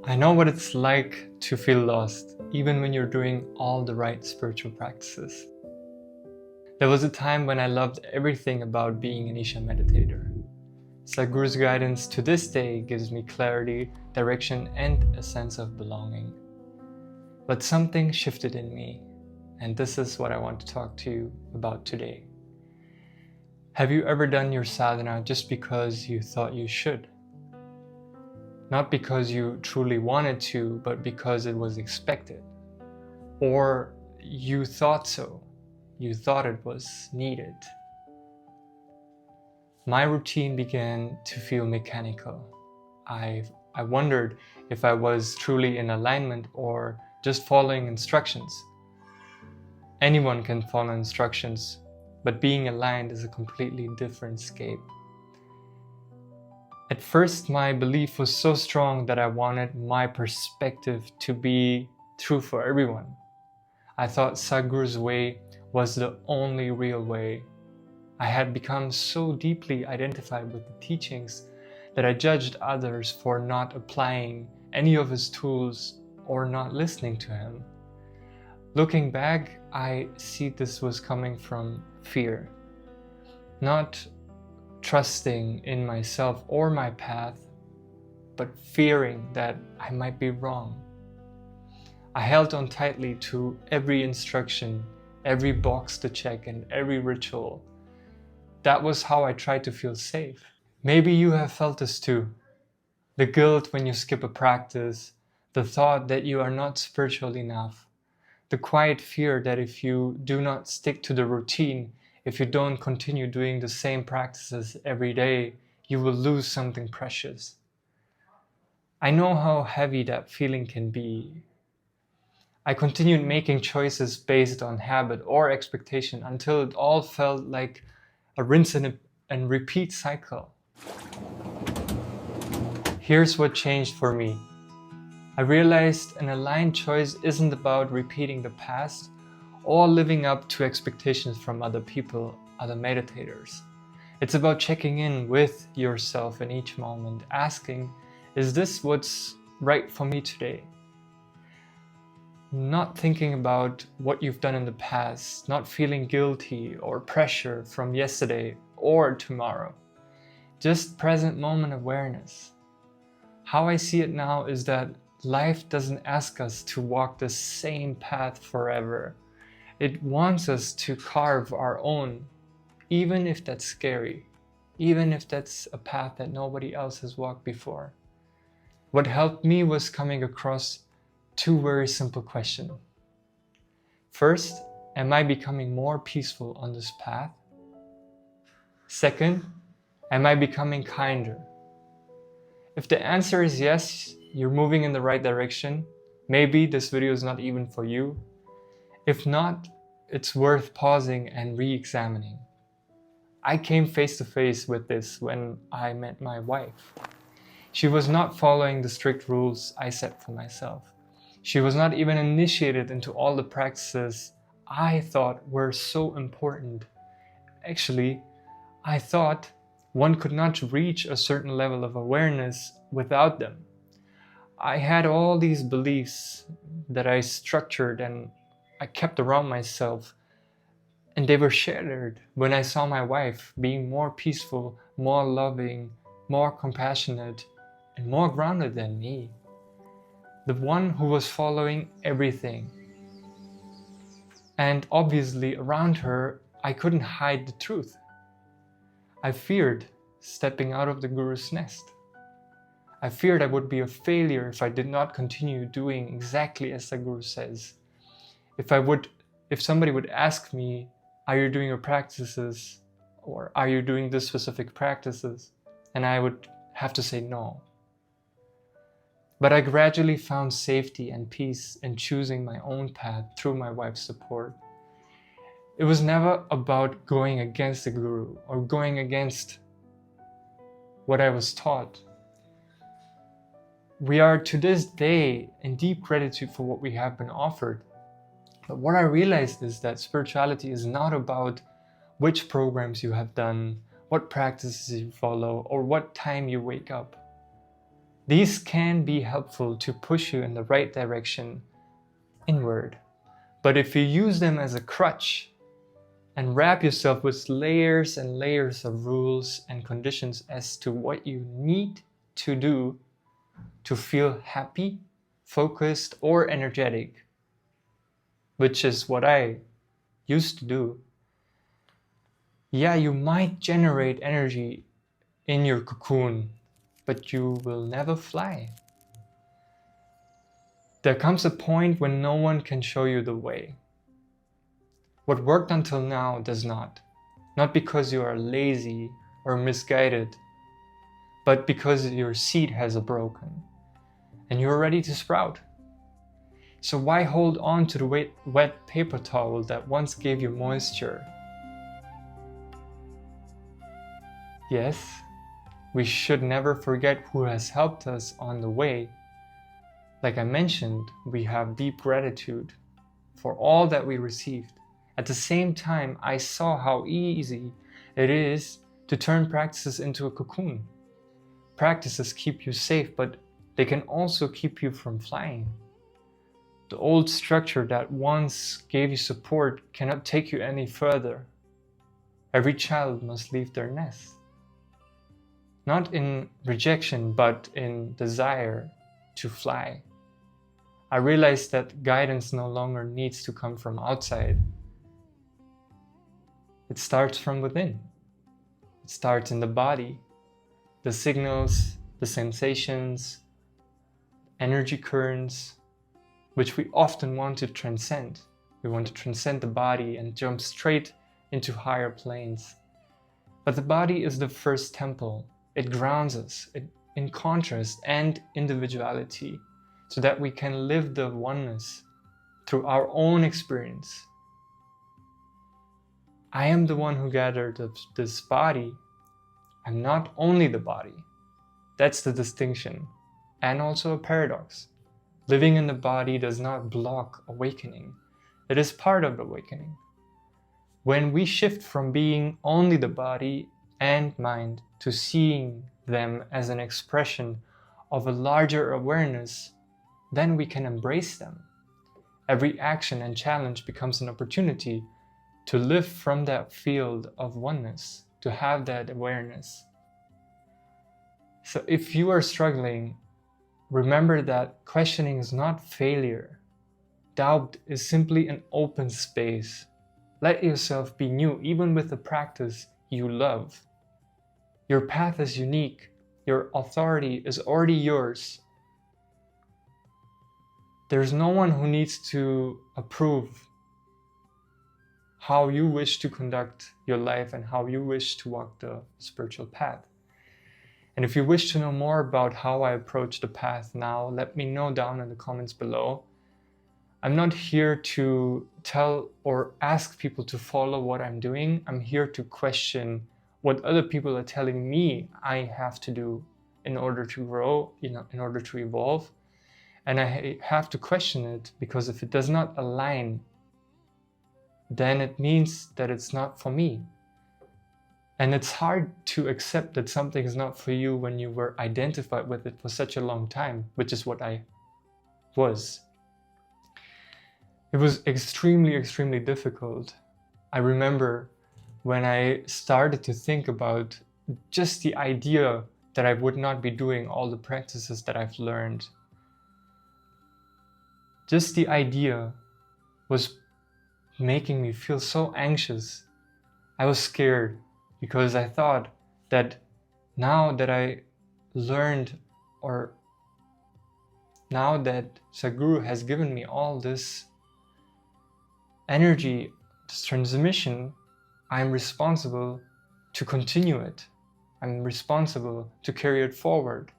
I know what it's like to feel lost, even when you're doing all the right spiritual practices. There was a time when I loved everything about being an Isha Meditator. Sadhguru's guidance to this day gives me clarity, direction, and a sense of belonging. But something shifted in me, and this is what I want to talk to you about today. Have you ever done your sadhana just because you thought you should? Not because you truly wanted to, but because it was expected. Or you thought so. You thought it was needed. My routine began to feel mechanical. I wondered if I was truly in alignment or just following instructions. Anyone can follow instructions, but being aligned is a completely different scape. At first, my belief was so strong that I wanted my perspective to be true for everyone. I thought Sadhguru's way was the only real way. I had become so deeply identified with the teachings that I judged others for not applying any of his tools or not listening to him. Looking back, I see this was coming from fear, not trusting in myself or my path, but fearing that I might be wrong. I held on tightly to every instruction, every box to check, and every ritual. That was how I tried to feel safe. Maybe you have felt this too. The guilt when you skip a practice, the thought that you are not spiritual enough, the quiet fear that if you do not stick to the routine, if you don't continue doing the same practices every day, you will lose something precious. I know how heavy that feeling can be. I continued making choices based on habit or expectation until it all felt like a rinse and repeat cycle. Here's what changed for me. I realized an aligned choice isn't about repeating the past or living up to expectations from other people, other meditators. It's about checking in with yourself in each moment, asking, is this what's right for me today? Not thinking about what you've done in the past, not feeling guilty or pressure from yesterday or tomorrow. Just present moment awareness. How I see it now is that life doesn't ask us to walk the same path forever. It wants us to carve our own, even if that's scary, even if that's a path that nobody else has walked before. What helped me was coming across two very simple questions. First, am I becoming more peaceful on this path? Second, am I becoming kinder? If the answer is yes, you're moving in the right direction. Maybe this video is not even for you. If not, it's worth pausing and re-examining. I came face to face with this when I met my wife. She was not following the strict rules I set for myself. She was not even initiated into all the practices I thought were so important. Actually, I thought one could not reach a certain level of awareness without them. I had all these beliefs that I structured and I kept around myself, and they were shattered when I saw my wife being more peaceful, more loving, more compassionate, and more grounded than me. The one who was following everything. And obviously around her, I couldn't hide the truth. I feared stepping out of the Guru's nest. I feared I would be a failure if I did not continue doing exactly as the Guru says. If somebody would ask me, are you doing your practices? Or are you doing this specific practices? And I would have to say no. But I gradually found safety and peace in choosing my own path through my wife's support. It was never about going against the Guru or going against what I was taught. We are to this day in deep gratitude for what we have been offered. But what I realized is that spirituality is not about which programs you have done, what practices you follow, or what time you wake up. These can be helpful to push you in the right direction inward. But if you use them as a crutch and wrap yourself with layers and layers of rules and conditions as to what you need to do to feel happy, focused, or energetic, which is what I used to do, yeah, you might generate energy in your cocoon, but you will never fly. There comes a point when no one can show you the way. What worked until now does not. Not because you are lazy or misguided, but because your seed has broken and you're ready to sprout. So why hold on to the wet paper towel that once gave you moisture? Yes, we should never forget who has helped us on the way. Like I mentioned, we have deep gratitude for all that we received. At the same time, I saw how easy it is to turn practices into a cocoon. Practices keep you safe, but they can also keep you from flying. The old structure that once gave you support cannot take you any further. Every child must leave their nest. Not in rejection, but in desire to fly. I realized that guidance no longer needs to come from outside. It starts from within. It starts in the body. The signals, the sensations, energy currents, which we often want to transcend. We want to transcend the body and jump straight into higher planes. But the body is the first temple. It grounds us in contrast and individuality so that we can live the oneness through our own experience. I am the one who gathered this body. I'm not only the body. That's the distinction, and also a paradox. Living in the body does not block awakening. It is part of awakening. When we shift from being only the body and mind to seeing them as an expression of a larger awareness, then we can embrace them. Every action and challenge becomes an opportunity to live from that field of oneness, to have that awareness. So if you are struggling, remember that questioning is not failure. Doubt is simply an open space. Let yourself be new, even with the practice you love. Your path is unique. Your authority is already yours. There's no one who needs to approve how you wish to conduct your life and how you wish to walk the spiritual path. And if you wish to know more about how I approach the path now, let me know down in the comments below. I'm not here to tell or ask people to follow what I'm doing. I'm here to question what other people are telling me I have to do in order to grow, in order to evolve. And I have to question it because if it does not align, then it means that it's not for me. And it's hard to accept that something is not for you when you were identified with it for such a long time, which is what I was. It was extremely, extremely difficult. I remember when I started to think about just the idea that I would not be doing all the practices that I've learned. Just the idea was making me feel so anxious. I was scared because I thought that now that I learned, or now that Sadhguru has given me all this energy, this transmission, I'm responsible to continue it. I'm responsible to carry it forward.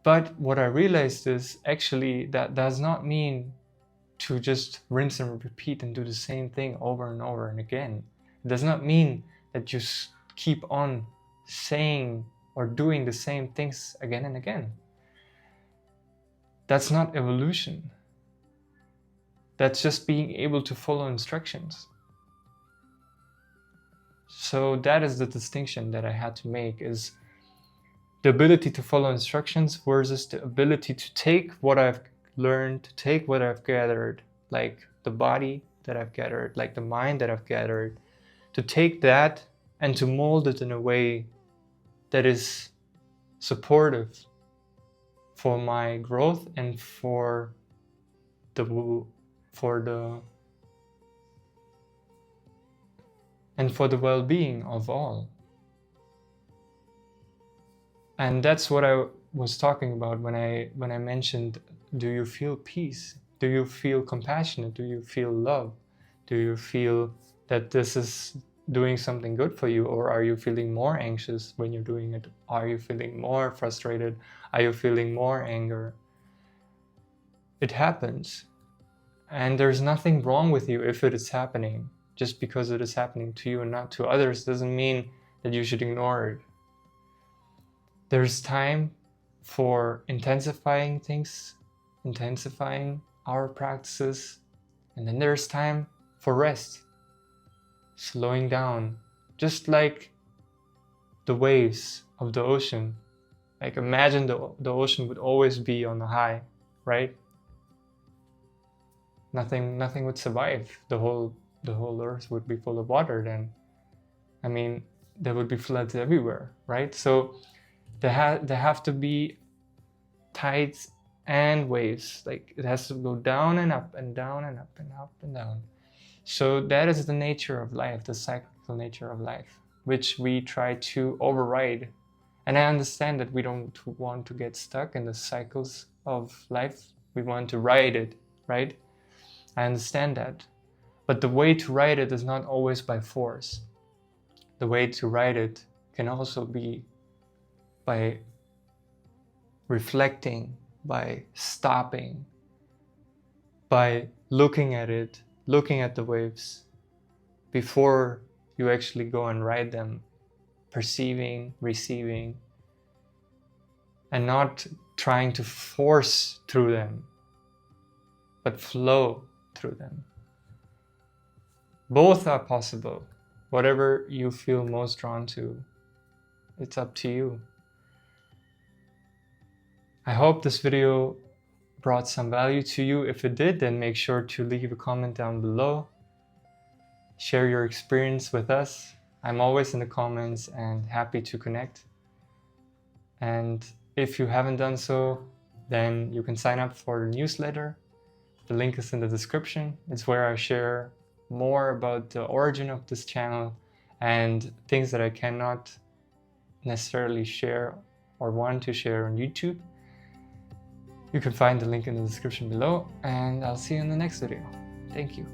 But what I realized is actually that does not mean to just rinse and repeat and do the same thing over and over and again. It does not mean that you keep on saying or doing the same things again and again. That's not evolution. That's just being able to follow instructions. So that is the distinction that I had to make, is the ability to follow instructions versus the ability to take what I've learned, to take what I've gathered, like the body that I've gathered, like the mind that I've gathered, to take that and to mold it in a way that is supportive for my growth and for the well-being of all. And that's what I was talking about when I mentioned, do you feel peace? Do you feel compassionate? Do you feel love? Do you feel that this is doing something good for you? Or are you feeling more anxious when you're doing it? Are you feeling more frustrated? Are you feeling more anger? It happens. And there's nothing wrong with you if it is happening. Just because it is happening to you and not to others doesn't mean that you should ignore it. There's time for intensifying things, intensifying our practices, and then there's time for rest, slowing down, just like the waves of the ocean. Like imagine the ocean would always be on the high, right? Nothing would survive. The whole earth would be full of water then. I mean, there would be floods everywhere, right? So there have to be tides and waves. Like it has to go down and up and down and up and up and down. So that is the nature of life, the cyclical nature of life, which we try to override. And I understand that we don't want to get stuck in the cycles of life. We want to ride it, right? I understand that. But the way to ride it is not always by force. The way to ride it can also be by reflecting, by stopping, by looking at it, looking at the waves before you actually go and ride them, perceiving, receiving, and not trying to force through them, but flow through them. Both are possible. Whatever you feel most drawn to, it's up to you. I hope this video brought some value to you. If it did, then make sure to leave a comment down below. Share your experience with us. I'm always in the comments and happy to connect. And if you haven't done so, then you can sign up for the newsletter. The link is in the description. It's where I share more about the origin of this channel and things that I cannot necessarily share or want to share on YouTube. You can find the link in the description below, and I'll see you in the next video. Thank you.